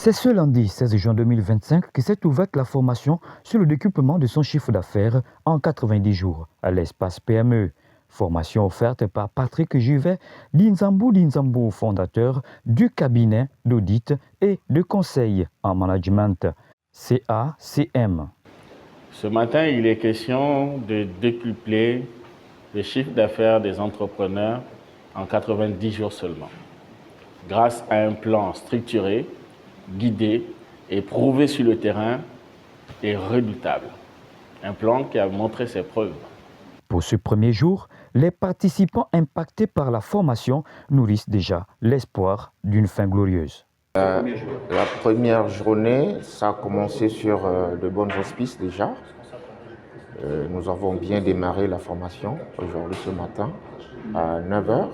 C'est ce lundi 16 juin 2025 que s'est ouverte la formation sur le décuplement de son chiffre d'affaires en 90 jours à l'espace PME. Formation offerte par Patrick Juvet Linzambou, fondateur du cabinet d'audit et de conseil en management CACM. Ce matin, il est question de décupler le chiffre d'affaires des entrepreneurs en 90 jours seulement, grâce à un plan structuré, guidé et prouvé sur le terrain et redoutable. Un plan qui a montré ses preuves. Pour ce premier jour, les participants impactés par la formation nourrissent déjà l'espoir d'une fin glorieuse. La première journée, ça a commencé sur de bonnes auspices déjà. Nous avons bien démarré la formation aujourd'hui ce matin à 9h.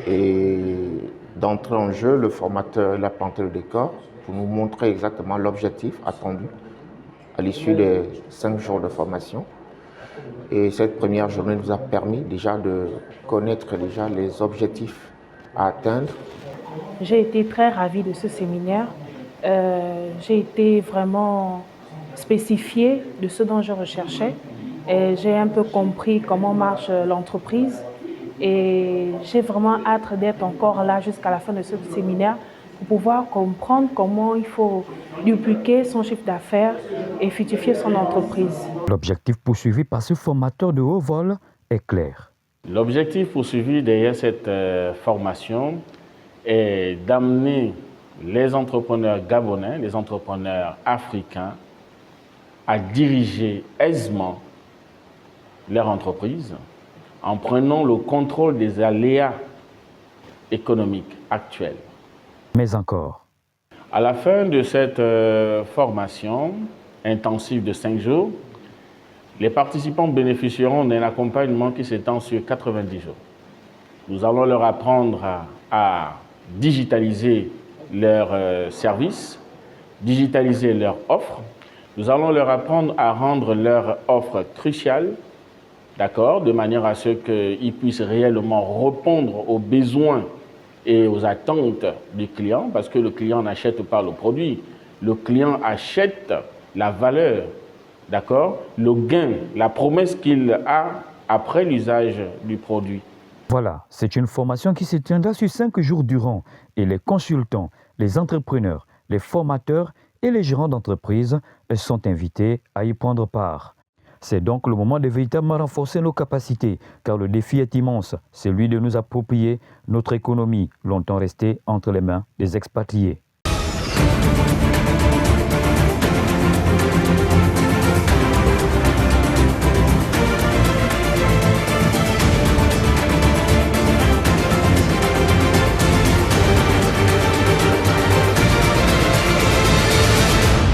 Et d'entrée en jeu, le formateur a planté le décor pour nous montrer exactement l'objectif attendu à l'issue des 5 jours de formation. Et cette première journée nous a permis déjà de connaître déjà les objectifs à atteindre. J'ai été très ravie de ce séminaire. J'ai été vraiment spécifiée de ce dont je recherchais. Et j'ai un peu compris comment marche l'entreprise. Et j'ai vraiment hâte d'être encore là jusqu'à la fin de ce séminaire pour pouvoir comprendre comment il faut dupliquer son chiffre d'affaires et fructifier son entreprise. L'objectif poursuivi par ce formateur de haut vol est clair. L'objectif poursuivi derrière cette formation est d'amener les entrepreneurs gabonais, les entrepreneurs africains à diriger aisément leur entreprise en prenant le contrôle des aléas économiques actuels. Mais encore. À la fin de cette formation intensive de 5 jours, les participants bénéficieront d'un accompagnement qui s'étend sur 90 jours. Nous allons leur apprendre à digitaliser leurs services, digitaliser leurs offres. Nous allons leur apprendre à rendre leurs offres cruciales, d'accord, de manière à ce qu'ils puissent réellement répondre aux besoins et aux attentes du client, parce que le client n'achète pas le produit, le client achète la valeur, d'accord, le gain, la promesse qu'il a après l'usage du produit. Voilà, c'est une formation qui se tiendra sur 5 jours durant et les consultants, les entrepreneurs, les formateurs et les gérants d'entreprise sont invités à y prendre part. C'est donc le moment de véritablement renforcer nos capacités, car le défi est immense, celui de nous approprier notre économie, longtemps restée entre les mains des expatriés.